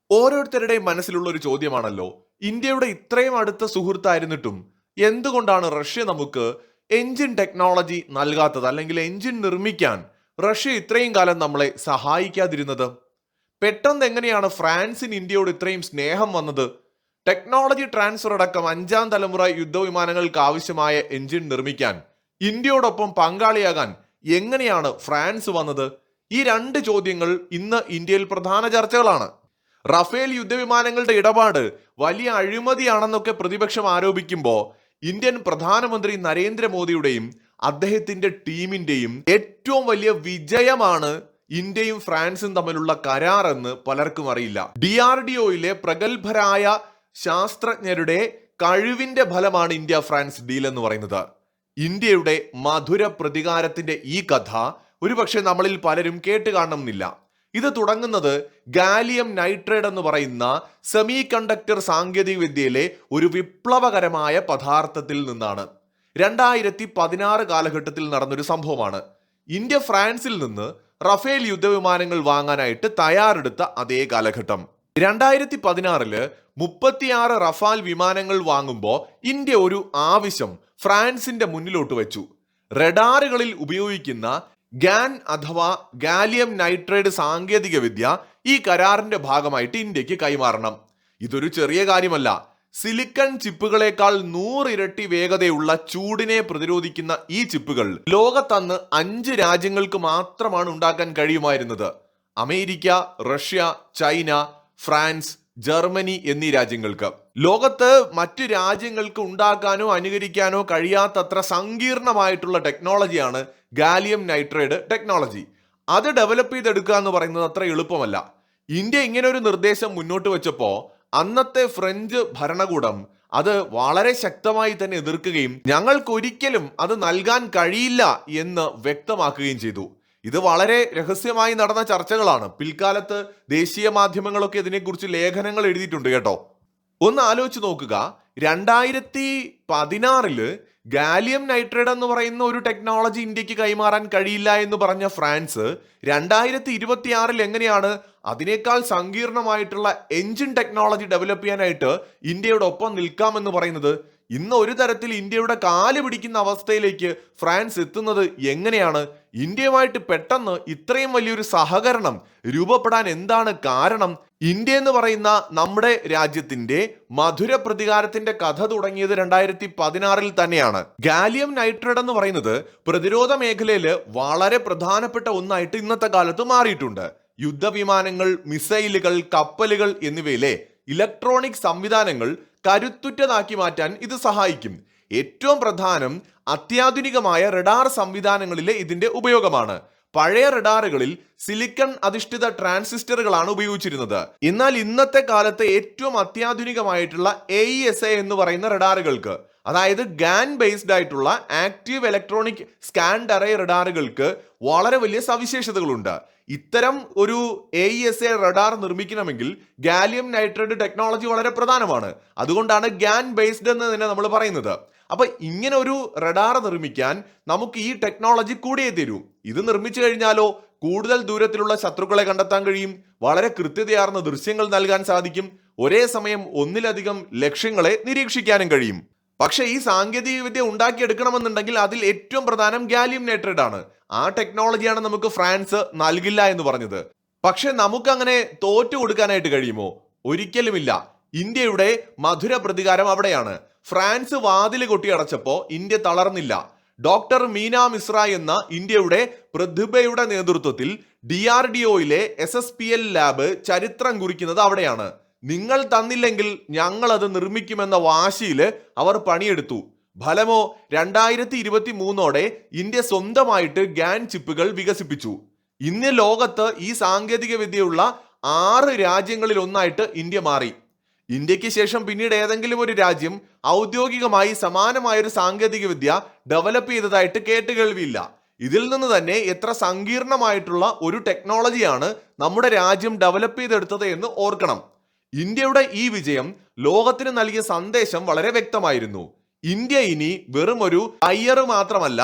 ഓരോരുത്തരുടെയും മനസ്സിലുള്ള ഒരു ചോദ്യമാണല്ലോ, ഇന്ത്യയുടെ ഇത്രയും അടുത്ത സുഹൃത്തായിരുന്നിട്ടും എന്തുകൊണ്ടാണ് റഷ്യ നമുക്ക് എഞ്ചിൻ ടെക്നോളജി നൽകാത്തത്, അല്ലെങ്കിൽ എഞ്ചിൻ നിർമ്മിക്കാൻ റഷ്യ ഇത്രയും കാലം നമ്മളെ സഹായിക്കാതിരുന്നത്? പെട്ടെന്ന് എങ്ങനെയാണ് ഫ്രാൻസിന് ഇന്ത്യയോട് ഇത്രയും സ്നേഹം വന്നത്? ടെക്നോളജി ട്രാൻസ്ഫർ അടക്കം 5ാം തലമുറ യുദ്ധവിമാനങ്ങൾക്ക് ആവശ്യമായ എഞ്ചിൻ നിർമ്മിക്കാൻ ഇന്ത്യയോടൊപ്പം പങ്കാളിയാകാൻ എങ്ങനെയാണ് ഫ്രാൻസ് വന്നത്? ഈ രണ്ട് ചോദ്യങ്ങൾ ഇന്ന് ഇന്ത്യയിൽ പ്രധാന ചർച്ചകളാണ്. റഫേൽ യുദ്ധവിമാനങ്ങളുടെ ഇടപാട് വലിയ അഴിമതിയാണെന്നൊക്കെ പ്രതിപക്ഷം ആരോപിക്കുമ്പോൾ ഇന്ത്യൻ പ്രധാനമന്ത്രി നരേന്ദ്രമോദിയുടെയും അദ്ദേഹത്തിന്റെ ടീമിന്റെയും ഏറ്റവും വലിയ വിജയമാണ് ഇന്ത്യയും ഫ്രാൻസും തമ്മിലുള്ള കരാർ എന്ന് പലർക്കും അറിയില്ല. DRDOയിലെ പ്രഗത്ഭരായ ശാസ്ത്രജ്ഞരുടെ കഴിവിന്റെ ഫലമാണ് ഇന്ത്യ ഫ്രാൻസ് ഡീൽ എന്ന് പറയുന്നത്. ഇന്ത്യയുടെ മധുര പ്രതികാരത്തിന്റെ ഈ കഥ ഒരുപക്ഷെ നമ്മളിൽ പലരും കേട്ട് കാണണമെന്നില്ല. ഇത് തുടങ്ങുന്നത് ഗാലിയം നൈട്രേറ്റ് എന്ന് പറയുന്ന സെമി കണ്ടക്ടർ സാങ്കേതിക വിദ്യയിലെ ഒരു വിപ്ലവകരമായ പദാർത്ഥത്തിൽ നിന്നാണ്. 2016 കാലഘട്ടത്തിൽ നടന്നൊരു സംഭവമാണ്. ഇന്ത്യ ഫ്രാൻസിൽ നിന്ന് റഫേൽ യുദ്ധവിമാനങ്ങൾ വാങ്ങാനായിട്ട് തയ്യാറെടുത്ത അതേ കാലഘട്ടം. 2016 36 റഫാൽ വിമാനങ്ങൾ വാങ്ങുമ്പോൾ ഇന്ത്യ ഒരു ആവശ്യം ഫ്രാൻസിന്റെ മുന്നിലോട്ട് വെച്ചു. റഡാറുകളിൽ ഉപയോഗിക്കുന്ന ഗാൻ അഥവാ ഗാലിയം നൈട്രേറ്റ് സാങ്കേതിക വിദ്യ ഈ കരാറിന്റെ ഭാഗമായിട്ട് ഇന്ത്യക്ക് കൈമാറണം. ഇതൊരു ചെറിയ കാര്യമല്ല. സിലിക്കൺ ചിപ്പുകളേക്കാൾ 100 ഇരട്ടി വേഗതയുള്ള ചൂടിനെ പ്രതിരോധിക്കുന്ന ഈ ചിപ്പുകൾ ലോകത്തന്ന് 5 രാജ്യങ്ങൾക്ക് മാത്രമാണ് ഉണ്ടാക്കാൻ കഴിയുമായിരുന്നത്. America, Russia, China, France, Germany എന്നീ രാജ്യങ്ങൾക്ക്. ലോകത്ത് മറ്റു രാജ്യങ്ങൾക്ക് ഉണ്ടാക്കാനോ അനുകരിക്കാനോ കഴിയാത്തത്ര സങ്കീർണമായിട്ടുള്ള ടെക്നോളജിയാണ് ഗാലിയം നൈട്രേറ്റ് ടെക്നോളജി. അത് ഡെവലപ്പ് ചെയ്തെടുക്കുക എന്ന് പറയുന്നത് അത്ര എളുപ്പമല്ല. ഇന്ത്യ ഇങ്ങനെ ഒരു നിർദ്ദേശം മുന്നോട്ട് വെച്ചപ്പോൾ അന്നത്തെ ഫ്രഞ്ച് ഭരണകൂടം അത് വളരെ ശക്തമായി തന്നെ എതിർക്കുകയും ഞങ്ങൾക്കൊരിക്കലും അത് നൽകാൻ കഴിയില്ല എന്ന് വ്യക്തമാക്കുകയും ചെയ്തു. ഇത് വളരെ രഹസ്യമായി നടന്ന ചർച്ചകളാണ്. പിൽക്കാലത്ത് ദേശീയ മാധ്യമങ്ങളൊക്കെ ഇതിനെക്കുറിച്ച് ലേഖനങ്ങൾ എഴുതിയിട്ടുണ്ട് കേട്ടോ. ഒന്ന് ആലോചിച്ച് നോക്കുക, 2016 ഗാലിയം നൈട്രേറ്റ് എന്ന് പറയുന്ന ഒരു ടെക്നോളജി ഇന്ത്യക്ക് കൈമാറാൻ കഴിയില്ല എന്ന് പറഞ്ഞ ഫ്രാൻസ് 2026 എങ്ങനെയാണ് അതിനേക്കാൾ സങ്കീർണമായിട്ടുള്ള എഞ്ചിൻ ടെക്നോളജി ഡെവലപ്പ് ചെയ്യാനായിട്ട് ഇന്ത്യയോടൊപ്പം നിൽക്കാമെന്ന് പറയുന്നത്? ഇന്ന് ഒരു തരത്തിൽ ഇന്ത്യയുടെ കാല് പിടിക്കുന്ന അവസ്ഥയിലേക്ക് ഫ്രാൻസ് എത്തുന്നത് എങ്ങനെയാണ്? ഇന്ത്യയുമായിട്ട് പെട്ടെന്ന് ഇത്രയും വലിയൊരു സഹകരണം രൂപപ്പെടാൻ എന്താണ് കാരണം? ഇന്ത്യ എന്ന് പറയുന്ന നമ്മുടെ രാജ്യത്തിന്റെ മധുര പ്രതികാരത്തിന്റെ കഥ തുടങ്ങിയത് 2016 തന്നെയാണ്. ഗാലിയം നൈട്രേറ്റ് എന്ന് പറയുന്നത് പ്രതിരോധ മേഖലയിൽ വളരെ പ്രധാനപ്പെട്ട ഒന്നായിട്ട് ഇന്നത്തെ കാലത്ത് മാറിയിട്ടുണ്ട്. യുദ്ധവിമാനങ്ങൾ, മിസൈലുകൾ, കപ്പലുകൾ എന്നിവയിലെ ഇലക്ട്രോണിക് സംവിധാനങ്ങൾ കരുത്തുറ്റതാക്കി മാറ്റാൻ ഇത് സഹായിക്കും. ഏറ്റവും പ്രധാനം അത്യാധുനികമായ റഡാർ സംവിധാനങ്ങളിലെ ഇതിന്റെ ഉപയോഗമാണ്. പഴയ റഡാറുകളിൽ സിലിക്കൺ അധിഷ്ഠിത ട്രാൻസിസ്റ്ററുകളാണ് ഉപയോഗിച്ചിരുന്നത്. എന്നാൽ ഇന്നത്തെ കാലത്ത് ഏറ്റവും അത്യാധുനികമായിട്ടുള്ള AESA എന്ന് പറയുന്ന റഡാറുകൾക്ക്, അതായത് ഗാൻ ബേസ്ഡ് ആയിട്ടുള്ള ആക്റ്റീവ് ഇലക്ട്രോണിക് സ്കാൻഡ് അറേ റഡാറുകൾക്ക് വളരെ വലിയ സവിശേഷതകളുണ്ട്. ഇത്തരം ഒരു AESA റഡാർ നിർമ്മിക്കണമെങ്കിൽ ഗാലിയം നൈട്രേറ്റ് ടെക്നോളജി വളരെ പ്രധാനമാണ്. അതുകൊണ്ടാണ് ഗാൻ ബേസ്ഡ് എന്ന് തന്നെ നമ്മൾ പറയുന്നത്. അപ്പൊ ഇങ്ങനെ ഒരു റഡാർ നിർമ്മിക്കാൻ നമുക്ക് ഈ ടെക്നോളജി കൂടിയേ തരൂ. ഇത് നിർമ്മിച്ചു കഴിഞ്ഞാലോ കൂടുതൽ ദൂരത്തിലുള്ള ശത്രുക്കളെ കണ്ടെത്താൻ കഴിയും, വളരെ കൃത്യതയാർന്ന ദൃശ്യങ്ങൾ നൽകാൻ സാധിക്കും, ഒരേ സമയം ഒന്നിലധികം ലക്ഷ്യങ്ങളെ നിരീക്ഷിക്കാനും കഴിയും. പക്ഷെ ഈ സാങ്കേതിക വിദ്യ ഉണ്ടാക്കിയെടുക്കണമെന്നുണ്ടെങ്കിൽ അതിൽ ഏറ്റവും പ്രധാനം ഗാലിയം നൈട്രേറ്റ് ആണ്. ആ ടെക്നോളജിയാണ് നമുക്ക് ഫ്രാൻസ് നൽകില്ല എന്ന് പറഞ്ഞത്. പക്ഷെ നമുക്കങ്ങനെ തോറ്റു കൊടുക്കാനായിട്ട് കഴിയുമോ? ഒരിക്കലുമില്ല. ഇന്ത്യയുടെ മധുര പ്രതികാരം അവിടെയാണ്. ഫ്രാൻസ് വാതിൽ കൊട്ടിയടച്ചപ്പോ ഇന്ത്യ തളർന്നില്ല. ഡോക്ടർ മീന മിശ്ര എന്ന ഇന്ത്യയുടെ പ്രതിഭയുടെ നേതൃത്വത്തിൽ DRDOയിലെ SSPL ലാബ് ചരിത്രം കുറിക്കുന്നത് അവിടെയാണ്. നിങ്ങൾ തന്നില്ലെങ്കിൽ ഞങ്ങൾ അത് നിർമ്മിക്കുമെന്ന വാശിയിൽ അവർ പണിയെടുത്തു. ഫലമോ 2023 ഇന്ത്യ സ്വന്തമായിട്ട് ഗാൻ ചിപ്പുകൾ വികസിപ്പിച്ചു. ഇന്ന് ലോകത്ത് ഈ സാങ്കേതിക വിദ്യയുള്ള 6 രാജ്യങ്ങളിൽ ഒന്നായിട്ട് ഇന്ത്യ മാറി. ഇന്ത്യക്ക് ശേഷം പിന്നീട് ഏതെങ്കിലും ഒരു രാജ്യം ഔദ്യോഗികമായി സമാനമായൊരു സാങ്കേതിക വിദ്യ ഡെവലപ്പ് ചെയ്തതായിട്ട് കേട്ടുകേൾവിയില്ല. ഇതിൽ നിന്ന് തന്നെ എത്ര സങ്കീർണമായിട്ടുള്ള ഒരു ടെക്നോളജിയാണ് നമ്മുടെ രാജ്യം ഡെവലപ്പ് ചെയ്തെടുത്തത് എന്ന് ഓർക്കണം. ഇന്ത്യയുടെ ഈ വിജയം ലോകത്തിന് നൽകിയ സന്ദേശം വളരെ വ്യക്തമായിരുന്നു. ഇന്ത്യ ഇനി വെറും ഒരു ബയ്യർ മാത്രമല്ല,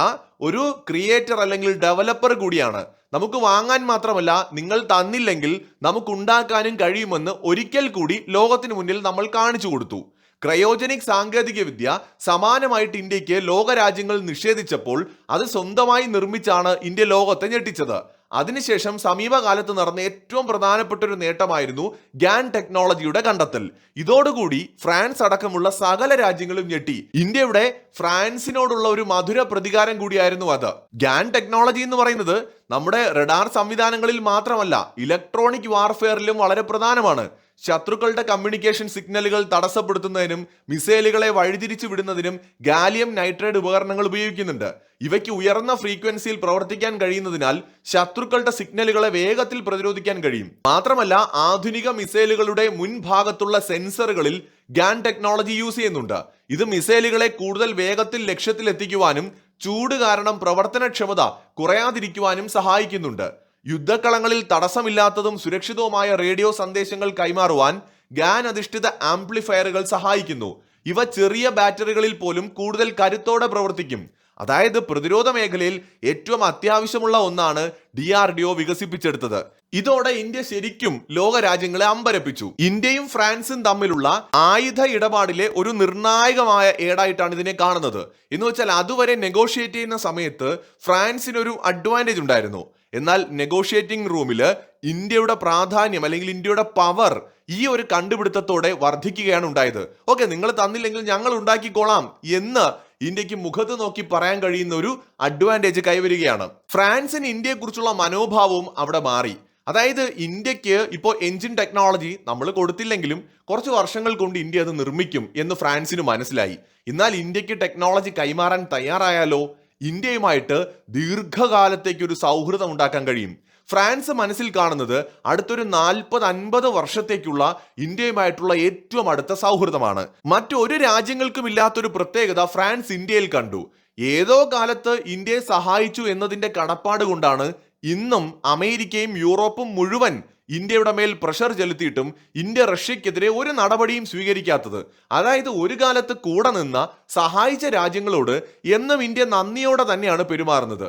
ഒരു ക്രിയേറ്റർ അല്ലെങ്കിൽ ഡെവലപ്പർ കൂടിയാണ്. നമുക്ക് വാങ്ങാൻ മാത്രമല്ല, നിങ്ങൾ തന്നില്ലെങ്കിൽ നമുക്കുണ്ടാക്കാനും കഴിയുമെന്ന് ഒരിക്കൽ കൂടി ലോകത്തിന് മുന്നിൽ നമ്മൾ കാണിച്ചു കൊടുത്തു. ക്രയോജനിക് സാങ്കേതിക വിദ്യ സമാനമായിട്ട് ഇന്ത്യക്ക് ലോകരാജ്യങ്ങൾ നിഷേധിച്ചപ്പോൾ അത് സ്വന്തമായി നിർമ്മിച്ചാണ് ഇന്ത്യ ലോകത്തെ ഞെട്ടിച്ചത്. അതിനുശേഷം സമീപകാലത്ത് നടന്ന ഏറ്റവും പ്രധാനപ്പെട്ട ഒരു നേട്ടമായിരുന്നു ഗ്യാൻ ടെക്നോളജിയുടെ കണ്ടെത്തൽ. ഇതോടുകൂടി ഫ്രാൻസ് അടക്കമുള്ള സകല രാജ്യങ്ങളും ഞെട്ടി. ഇന്ത്യയുടെ ഫ്രാൻസിനോടുള്ള ഒരു മധുര പ്രതികാരം കൂടിയായിരുന്നു അത്. ഗ്യാൻ ടെക്നോളജി എന്ന് പറയുന്നത് നമ്മുടെ റഡാർ സംവിധാനങ്ങളിൽ മാത്രമല്ല, ഇലക്ട്രോണിക് വാർഫെയറിലും വളരെ പ്രധാനമാണ്. ശത്രുക്കളുടെ കമ്മ്യൂണിക്കേഷൻ സിഗ്നലുകൾ തടസ്സപ്പെടുത്തുന്നതിനും മിസൈലുകളെ വഴിതിരിച്ചു വിടുന്നതിനും ഗാലിയം നൈട്രൈഡ് ഉപകരണങ്ങൾ ഉപയോഗിക്കുന്നുണ്ട്. ഇവയ്ക്ക് ഉയർന്ന ഫ്രീക്വൻസിയിൽ പ്രവർത്തിക്കാൻ കഴിയുന്നതിനാൽ ശത്രുക്കളുടെ സിഗ്നലുകളെ വേഗത്തിൽ പ്രതിരോധിക്കാൻ കഴിയും. മാത്രമല്ല, ആധുനിക മിസൈലുകളുടെ മുൻഭാഗത്തുള്ള സെൻസറുകളിൽ ഗ്യാൻ ടെക്നോളജി യൂസ് ചെയ്യുന്നുണ്ട്. ഇത് മിസൈലുകളെ കൂടുതൽ വേഗത്തിൽ ലക്ഷ്യത്തിൽ എത്തിക്കുവാനും ചൂട് കാരണം പ്രവർത്തനക്ഷമത കുറയാതിരിക്കുവാനും സഹായിക്കുന്നുണ്ട്. യുദ്ധക്കളങ്ങളിൽ തടസ്സമില്ലാത്തതും സുരക്ഷിതവുമായ റേഡിയോ സന്ദേശങ്ങൾ കൈമാറുവാൻ ഗ്യാൻ അധിഷ്ഠിത ആംപ്ലിഫയറുകൾ സഹായിക്കുന്നു. ഇവ ചെറിയ ബാറ്ററികളിൽ പോലും കൂടുതൽ കരുത്തോടെ പ്രവർത്തിക്കും. അതായത് പ്രതിരോധ മേഖലയിൽ ഏറ്റവും അത്യാവശ്യമുള്ള ഒന്നാണ് DRDO വികസിപ്പിച്ചെടുത്തത്. ഇതോടെ ഇന്ത്യ ശരിക്കും ലോക രാജ്യങ്ങളെ അമ്പരപ്പിച്ചു. ഇന്ത്യയും ഫ്രാൻസും തമ്മിലുള്ള ആയുധ ഇടപാടിലെ ഒരു നിർണായകമായ ഏടായിട്ടാണ് ഇതിനെ കാണുന്നത്. എന്ന് വെച്ചാൽ അതുവരെ നെഗോഷിയേറ്റ് ചെയ്യുന്ന സമയത്ത് ഫ്രാൻസിനൊരു അഡ്വാൻറ്റേജ് ഉണ്ടായിരുന്നു. എന്നാൽ നെഗോഷിയേറ്റിംഗ് റൂമില് ഇന്ത്യയുടെ പ്രാധാന്യം അല്ലെങ്കിൽ ഇന്ത്യയുടെ പവർ ഈ ഒരു കണ്ടുപിടുത്തത്തോടെ വർദ്ധിക്കുകയാണ് ഉണ്ടായത്. ഓക്കെ, നിങ്ങൾ തന്നില്ലെങ്കിൽ ഞങ്ങൾ ഉണ്ടാക്കിക്കോളാം എന്ന് ഇന്ത്യക്ക് മുഖത്ത് നോക്കി പറയാൻ കഴിയുന്ന ഒരു അഡ്വാൻറ്റേജ് കൈവരികയാണ്. ഫ്രാൻസിന് ഇന്ത്യയെക്കുറിച്ചുള്ള മനോഭാവവും അവിടെ മാറി. അതായത് ഇന്ത്യക്ക് ഇപ്പോൾ എഞ്ചിൻ ടെക്നോളജി നമ്മൾ കൊടുത്തില്ലെങ്കിലും കുറച്ച് വർഷങ്ങൾ കൊണ്ട് ഇന്ത്യ അത് നിർമ്മിക്കും എന്ന് ഫ്രാൻസിന് മനസ്സിലായി. എന്നാൽ ഇന്ത്യക്ക് ടെക്നോളജി കൈമാറാൻ തയ്യാറായാലോ ഇന്ത്യയുമായിട്ട് ദീർഘകാലത്തേക്ക് ഒരു സൗഹൃദം ഉണ്ടാക്കാൻ കഴിയും. ഫ്രാൻസ് മനസ്സിൽ കാണുന്നത് അടുത്തൊരു 40-50 വർഷത്തേക്കുള്ള ഇന്ത്യയുമായിട്ടുള്ള ഏറ്റവും അടുത്ത സൗഹൃദമാണ്. മറ്റൊരു രാജ്യങ്ങൾക്കും ഇല്ലാത്തൊരു പ്രത്യേകത ഫ്രാൻസ് ഇന്ത്യയിൽ കണ്ടു. ഏതോ കാലത്ത് ഇന്ത്യയെ സഹായിച്ചു എന്നതിന്റെ കടപ്പാട് കൊണ്ടാണ് ഇന്നും അമേരിക്കയും യൂറോപ്പും മുഴുവൻ ഇന്ത്യയുടെ മേൽ പ്രഷർ ചെലുത്തിയിട്ടും ഇന്ത്യ റഷ്യക്കെതിരെ ഒരു നടപടിയും സ്വീകരിക്കാത്തത്. അതായത് ഒരു കാലത്ത് കൂടെ നിന്ന സഹായിച്ച രാജ്യങ്ങളോട് എന്നും ഇന്ത്യ നന്ദിയോടെ തന്നെയാണ് പെരുമാറുന്നത്.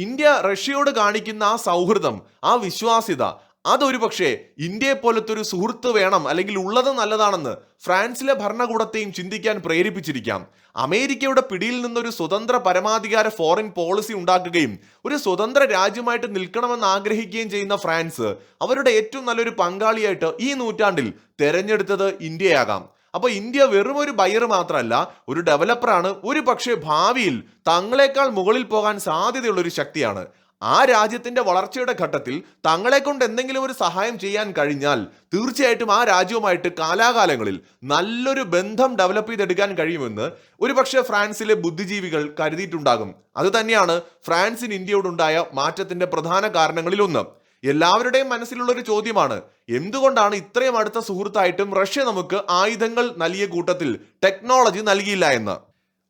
ഇന്ത്യ റഷ്യയോട് കാണിക്കുന്ന ആ സൗഹൃദം, ആ വിശ്വാസ്യത, അതൊരു പക്ഷേ ഇന്ത്യയെ പോലത്തെ ഒരു സുഹൃത്ത് വേണം അല്ലെങ്കിൽ ഉള്ളത് നല്ലതാണെന്ന് ഫ്രാൻസിലെ ഭരണകൂടത്തെയും ചിന്തിക്കാൻ പ്രേരിപ്പിച്ചിരിക്കാം. അമേരിക്കയുടെ പിടിയിൽ നിന്നൊരു സ്വതന്ത്ര പരമാധികാര ഫോറിൻ പോളിസി ഉണ്ടാക്കുകയും ഒരു സ്വതന്ത്ര രാജ്യമായിട്ട് നിൽക്കണമെന്ന് ആഗ്രഹിക്കുകയും ചെയ്യുന്ന ഫ്രാൻസ് അവരുടെ ഏറ്റവും നല്ലൊരു പങ്കാളിയായിട്ട് ഈ നൂറ്റാണ്ടിൽ തെരഞ്ഞെടുത്തത് ഇന്ത്യയാകാം. അപ്പൊ ഇന്ത്യ വെറും ഒരു ബയർ മാത്രമല്ല, ഒരു ഡെവലപ്പറാണ്. ഒരു പക്ഷേ ഭാവിയിൽ തങ്ങളെക്കാൾ മുകളിൽ പോകാൻ സാധ്യതയുള്ള ഒരു ശക്തിയാണ്. ആ രാജ്യത്തിന്റെ വളർച്ചയുടെ ഘട്ടത്തിൽ തങ്ങളെ കൊണ്ട് എന്തെങ്കിലും ഒരു സഹായം ചെയ്യാൻ കഴിഞ്ഞാൽ തീർച്ചയായിട്ടും ആ രാജ്യവുമായിട്ട് കാലാകാലങ്ങളിൽ നല്ലൊരു ബന്ധം ഡെവലപ്പ് ചെയ്തെടുക്കാൻ കഴിയുമെന്ന് ഒരുപക്ഷെ ഫ്രാൻസിലെ ബുദ്ധിജീവികൾ കരുതിയിട്ടുണ്ടാകും. അത് തന്നെയാണ് ഫ്രാൻസിന് ഇന്ത്യയോടുണ്ടായ മാറ്റത്തിന്റെ പ്രധാന കാരണങ്ങളിൽ ഒന്ന്. എല്ലാവരുടെയും മനസ്സിലുള്ള ഒരു ചോദ്യമാണ്, എന്തുകൊണ്ടാണ് ഇത്രയും അടുത്ത സുഹൃത്തായിട്ടും റഷ്യ നമുക്ക് ആയുധങ്ങൾ നൽകിയ കൂട്ടത്തിൽ ടെക്നോളജി നൽകിയില്ല എന്ന്?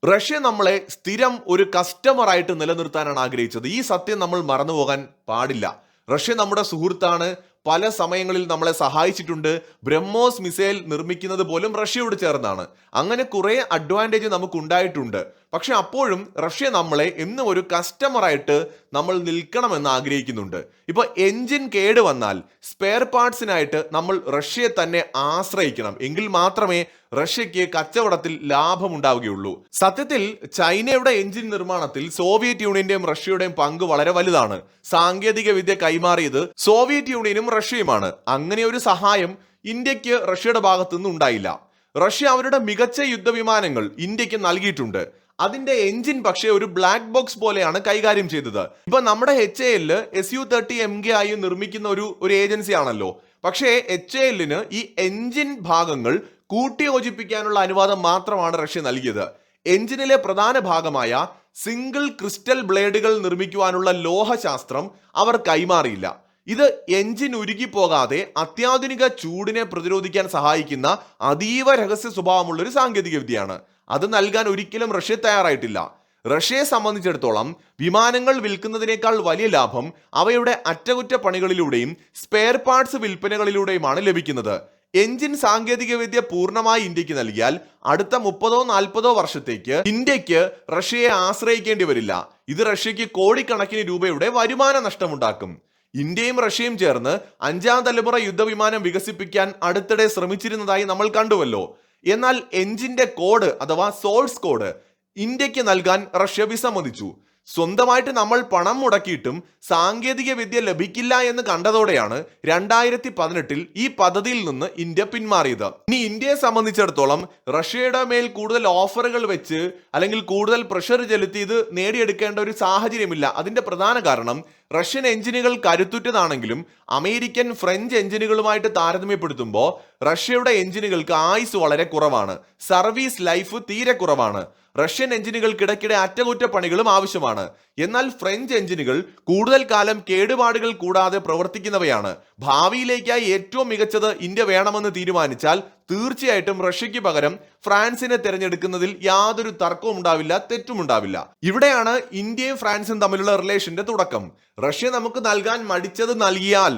റഷ്യ നമ്മളെ സ്ഥിരം ഒരു കസ്റ്റമറായിട്ട് നിലനിർത്താനാണ് ആഗ്രഹിച്ചത്. ഈ സത്യം നമ്മൾ മറന്നുപോകാൻ പാടില്ല. റഷ്യ നമ്മുടെ സുഹൃത്താണ്. പല സമയങ്ങളിൽ നമ്മളെ സഹായിച്ചിട്ടുണ്ട്. ബ്രഹ്മോസ് മിസൈൽ നിർമ്മിക്കുന്നത് പോലും റഷ്യയോട് ചേർന്നാണ്. അങ്ങനെ കുറെ അഡ്വാൻറ്റേജ് നമുക്ക് ഉണ്ടായിട്ടുണ്ട്. പക്ഷെ അപ്പോഴും റഷ്യ നമ്മളെ എന്നും ഒരു കസ്റ്റമറായിട്ട് നമ്മൾ നിൽക്കണമെന്ന് ആഗ്രഹിക്കുന്നുണ്ട്. ഇപ്പൊ എഞ്ചിൻ കേട് വന്നാൽ സ്പെയർ പാർട്സിനായിട്ട് നമ്മൾ റഷ്യയെ തന്നെ ആശ്രയിക്കണം. എങ്കിൽ മാത്രമേ റഷ്യക്ക് കച്ചവടത്തിൽ ലാഭം ഉണ്ടാവുകയുള്ളൂ. സത്യത്തിൽ ചൈനയുടെ എഞ്ചിൻ നിർമ്മാണത്തിൽ സോവിയറ്റ് യൂണിയന്റെയും റഷ്യയുടെയും പങ്ക് വളരെ വലുതാണ്. സാങ്കേതിക വിദ്യ കൈമാറിയത് സോവിയറ്റ് യൂണിയനും റഷ്യയുമാണ്. അങ്ങനെ ഒരു സഹായം ഇന്ത്യക്ക് റഷ്യയുടെ ഭാഗത്തു നിന്ന് ഉണ്ടായില്ല. റഷ്യ അവരുടെ മികച്ച യുദ്ധവിമാനങ്ങൾ ഇന്ത്യക്ക് നൽകിയിട്ടുണ്ട്. അതിന്റെ എഞ്ചിൻ പക്ഷേ ഒരു ബ്ലാക്ക് ബോക്സ് പോലെയാണ് കൈകാര്യം ചെയ്തത്. ഇപ്പൊ നമ്മുടെ HAL Su-30 MKI നിർമ്മിക്കുന്ന ഒരു ഏജൻസി ആണല്ലോ. പക്ഷേ HAL ഈ എഞ്ചിൻ ഭാഗങ്ങൾ കൂട്ടിയോജിപ്പിക്കാനുള്ള അനുവാദം മാത്രമാണ് റഷ്യ നൽകിയത്. എഞ്ചിനിലെ പ്രധാന ഭാഗമായ സിംഗിൾ ക്രിസ്റ്റൽ ബ്ലേഡുകൾ നിർമ്മിക്കുവാനുള്ള ലോഹശാസ്ത്രം അവർ കൈമാറിയില്ല. ഇത് എഞ്ചിൻ ഉരുകിപ്പോകാതെ അത്യാധുനിക ചൂടിനെ പ്രതിരോധിക്കാൻ സഹായിക്കുന്ന അതീവ രഹസ്യ സ്വഭാവമുള്ള ഒരു സാങ്കേതിക വിദ്യയാണ്. അത് നൽകാൻ ഒരിക്കലും റഷ്യ തയ്യാറായിട്ടില്ല. റഷ്യയെ സംബന്ധിച്ചിടത്തോളം വിമാനങ്ങൾ വിൽക്കുന്നതിനേക്കാൾ വലിയ ലാഭം അവയുടെ അറ്റകുറ്റപ്പണികളിലൂടെയും സ്പെയർ പാർട്സ് വിൽപ്പനകളിലൂടെയുമാണ് ലഭിക്കുന്നത്. എഞ്ചിൻ സാങ്കേതികവിദ്യ പൂർണ്ണമായി ഇന്ത്യക്ക് നൽകിയാൽ അടുത്ത 30-40 വർഷത്തേക്ക് ഇന്ത്യക്ക് റഷ്യയെ ആശ്രയിക്കേണ്ടി വരില്ല. ഇത് റഷ്യക്ക് കോടിക്കണക്കിന് രൂപയുടെ വരുമാന നഷ്ടമുണ്ടാക്കും. ഇന്ത്യയും റഷ്യയും ചേർന്ന് 5ാം തലമുറ യുദ്ധവിമാനം വികസിപ്പിക്കാൻ അടുത്തിടെ ശ്രമിച്ചിരുന്നതായി നമ്മൾ കണ്ടുവല്ലോ. എന്നാൽ എഞ്ചിന്റെ കോഡ് അഥവാ സോഴ്സ് കോഡ് ഇന്ത്യക്ക് നൽകാൻ റഷ്യ വിസമ്മതിച്ചു. സ്വന്തമായിട്ട് നമ്മൾ പണം മുടക്കിയിട്ടും സാങ്കേതിക വിദ്യ ലഭിക്കില്ല എന്ന് കണ്ടതോടെയാണ് 2018 ഈ പദ്ധതിയിൽ നിന്ന് ഇന്ത്യ പിന്മാറിയത്. ഇനി ഇന്ത്യയെ സംബന്ധിച്ചിടത്തോളം റഷ്യയുടെ മേൽ കൂടുതൽ ഓഫറുകൾ വെച്ച് അല്ലെങ്കിൽ കൂടുതൽ പ്രഷർ ചെലുത്തി ഇത് നേടിയെടുക്കേണ്ട ഒരു സാഹചര്യമില്ല. അതിന്റെ പ്രധാന കാരണം റഷ്യൻ എഞ്ചിനുകൾ കരുത്തുറ്റതാണെങ്കിലും അമേരിക്കൻ ഫ്രഞ്ച് എഞ്ചിനുകളുമായിട്ട് താരതമ്യപ്പെടുത്തുമ്പോൾ റഷ്യയുടെ എഞ്ചിനുകൾക്ക് ആയുസ് വളരെ കുറവാണ്, സർവീസ് ലൈഫ് തീരെ കുറവാണ്. റഷ്യൻ എഞ്ചിനുകൾക്കിടയ്ക്കിടെ അറ്റകുറ്റപ്പണികളും ആവശ്യമാണ്. എന്നാൽ ഫ്രഞ്ച് എഞ്ചിനുകൾ കൂടുതൽ കാലം കേടുപാടുകൾ കൂടാതെ പ്രവർത്തിക്കുന്നവയാണ്. ഭാവിയിലേക്കായി ഏറ്റവും മികച്ചത് ഇന്ത്യ വേണമെന്ന് തീരുമാനിച്ചാൽ തീർച്ചയായിട്ടും റഷ്യയ്ക്ക് പകരം ഫ്രാൻസിനെ തിരഞ്ഞെടുക്കുന്നതിൽ യാതൊരു തർക്കവും ഉണ്ടാവില്ല, തെറ്റുമുണ്ടാവില്ല. ഇവിടെയാണ് ഇന്ത്യയും ഫ്രാൻസും തമ്മിലുള്ള റിലേഷന്റെ തുടക്കം. റഷ്യ നമുക്ക് നൽകാൻ മടിച്ചത് നൽകിയാൽ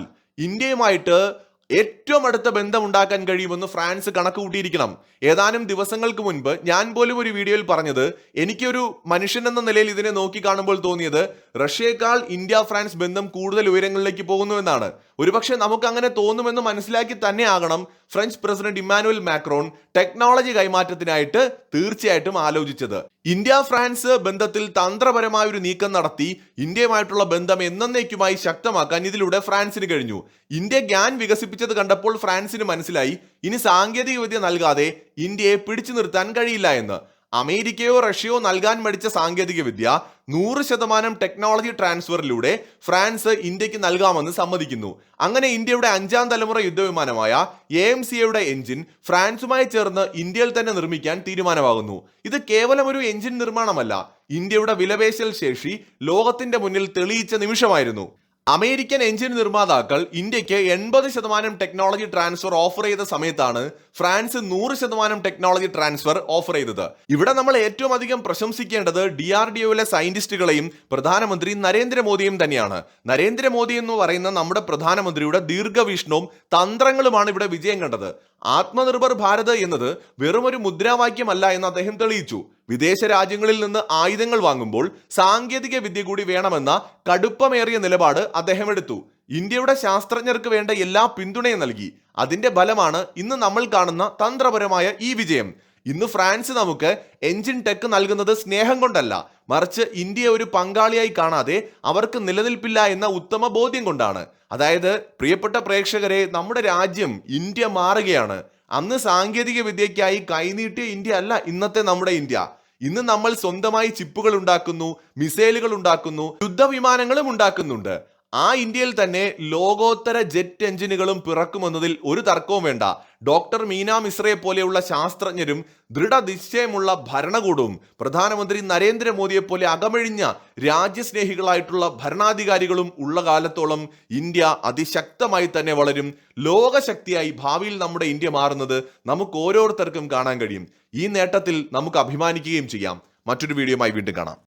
ഇന്ത്യയുമായിട്ട് ഏറ്റവും അടുത്ത ബന്ധം ഉണ്ടാക്കാൻ കഴിയുമെന്ന് ഫ്രാൻസ് കണക്ക് കൂട്ടിയിരിക്കണം. ഏതാനും ദിവസങ്ങൾക്ക് മുൻപ് ഞാൻ പോലും ഒരു വീഡിയോയിൽ പറഞ്ഞത് എനിക്കൊരു മനുഷ്യൻ എന്ന നിലയിൽ ഇതിനെ നോക്കി കാണുമ്പോൾ തോന്നിയത് റഷ്യയേക്കാൾ ഇന്ത്യ ഫ്രാൻസ് ബന്ധം കൂടുതൽ ഉയരങ്ങളിലേക്ക് പോകുന്നു എന്നാണ്. ഒരുപക്ഷെ നമുക്ക് അങ്ങനെ തോന്നുമെന്ന് മനസ്സിലാക്കി തന്നെ ആകണം French president Emmanuel Macron technology കൈമാറ്റത്തിനായിട്ട് തീർച്ചയായിട്ടും ആലോചിച്ചത്. ഇന്ത്യ ഫ്രാൻസ് ബന്ധത്തിൽ തന്ത്രപരമായ ഒരു നീക്കം നടത്തി ഇന്ത്യയുമായിട്ടുള്ള ബന്ധം എന്നേക്കുമായി ശക്തമാക്കാൻ ഇതിലൂടെ ഫ്രാൻസിന് കഴിഞ്ഞു. ഇന്ത്യ ഗ്യാൻ വികസിപ്പിച്ചത് കണ്ടപ്പോൾ ഫ്രാൻസിന് മനസ്സിലായി ഇനി സാങ്കേതിക വിദ്യ നൽകാതെ ഇന്ത്യയെ പിടിച്ചു നിർത്താൻ കഴിയില്ല എന്ന്. അമേരിക്കയോ റഷ്യയോ നൽകാൻ മടിച്ച സാങ്കേതിക വിദ്യ 100% ടെക്നോളജി ട്രാൻസ്ഫറിലൂടെ ഫ്രാൻസ് ഇന്ത്യക്ക് നൽകാമെന്ന് സമ്മതിക്കുന്നു. അങ്ങനെ ഇന്ത്യയുടെ 5ാം തലമുറ യുദ്ധവിമാനമായ AMCയുടെ എഞ്ചിൻ ഫ്രാൻസുമായി ചേർന്ന് ഇന്ത്യയിൽ തന്നെ നിർമ്മിക്കാൻ തീരുമാനമാകുന്നു. ഇത് കേവലം ഒരു എഞ്ചിൻ നിർമ്മാണമല്ല, ഇന്ത്യയുടെ വിലപേശൽ ശേഷി ലോകത്തിന്റെ മുന്നിൽ തെളിയിച്ച നിമിഷമായിരുന്നു. അമേരിക്കൻ എഞ്ചിൻ നിർമ്മാതാക്കൾ ഇന്ത്യക്ക് 80% ടെക്നോളജി ട്രാൻസ്ഫർ ഓഫർ ചെയ്ത സമയത്താണ് ഫ്രാൻസ് 100% ടെക്നോളജി ട്രാൻസ്ഫർ ഓഫർ ചെയ്തത്. ഇവിടെ നമ്മൾ ഏറ്റവും അധികം പ്രശംസിക്കേണ്ടത് DRDOയിലെ സയന്റിസ്റ്റുകളെയും പ്രധാനമന്ത്രി നരേന്ദ്രമോദിയും തന്നെയാണ്. നരേന്ദ്രമോദി എന്ന് പറയുന്ന നമ്മുടെ പ്രധാനമന്ത്രിയുടെ ദീർഘവീക്ഷണവും തന്ത്രങ്ങളുമാണ് ഇവിടെ വിജയം കണ്ടത്. ആത്മനിർഭർ ഭാരത് എന്നത് വെറും ഒരു മുദ്രാവാക്യമല്ല എന്ന് അദ്ദേഹം തെളിയിച്ചു. വിദേശ രാജ്യങ്ങളിൽ നിന്ന് ആയുധങ്ങൾ വാങ്ങുമ്പോൾ സാങ്കേതിക വിദ്യ കൂടി വേണമെന്ന കടുപ്പമേറിയ നിലപാട് അദ്ദേഹം എടുത്തു. ഇന്ത്യയുടെ ശാസ്ത്രജ്ഞർക്ക് വേണ്ട എല്ലാ പിന്തുണയും നൽകി. അതിന്റെ ഫലമാണ് ഇന്ന് നമ്മൾ കാണുന്ന തന്ത്രപരമായ ഈ വിജയം. ഇന്ന് ഫ്രാൻസ് നമുക്ക് എഞ്ചിൻ ടെക് നൽകുന്നത് സ്നേഹം കൊണ്ടല്ല, മറിച്ച് ഇന്ത്യയെ ഒരു പങ്കാളിയായി കാണാതെ അവർക്ക് നിലനിൽപ്പില്ല എന്ന ഉത്തമ ബോധ്യം കൊണ്ടാണ്. അതായത് പ്രിയപ്പെട്ട പ്രേക്ഷകരെ, നമ്മുടെ രാജ്യം ഇന്ത്യ മാറുകയാണ്. അന്ന് സാങ്കേതിക വിദ്യയ്ക്കായി കൈനീട്ടിയ ഇന്ത്യ അല്ല ഇന്നത്തെ നമ്മുടെ ഇന്ത്യ. ഇന്ന് നമ്മൾ സ്വന്തമായി ചിപ്പുകൾ ഉണ്ടാക്കുന്നു, മിസൈലുകൾ ഉണ്ടാക്കുന്നു, യുദ്ധവിമാനങ്ങളും ഉണ്ടാക്കുന്നുണ്ട്. ആ ഇന്ത്യയിൽ തന്നെ ലോകോത്തര ജെറ്റ് എഞ്ചിനുകളും പിറക്കുമെന്നതിൽ ഒരു തർക്കവും വേണ്ട. ഡോക്ടർ മീന മിശ്രയെ പോലെയുള്ള ശാസ്ത്രജ്ഞരും ദൃഢനിശ്ചയമുള്ള ഭരണകൂടവും പ്രധാനമന്ത്രി നരേന്ദ്രമോദിയെ പോലെ അകമഴിഞ്ഞ രാജ്യസ്നേഹികളായിട്ടുള്ള ഭരണാധികാരികളും ഉള്ള കാലത്തോളം ഇന്ത്യ അതിശക്തമായി തന്നെ വളരും. ലോകശക്തിയായി ഭാവിയിൽ നമ്മുടെ ഇന്ത്യ മാറുന്നത് നമുക്ക് ഓരോരുത്തർക്കും കാണാൻ കഴിയും. ഈ നേട്ടത്തിൽ നമുക്ക് അഭിമാനിക്കുകയും ചെയ്യാം. മറ്റൊരു വീഡിയോയുമായി വീണ്ടും കാണാം.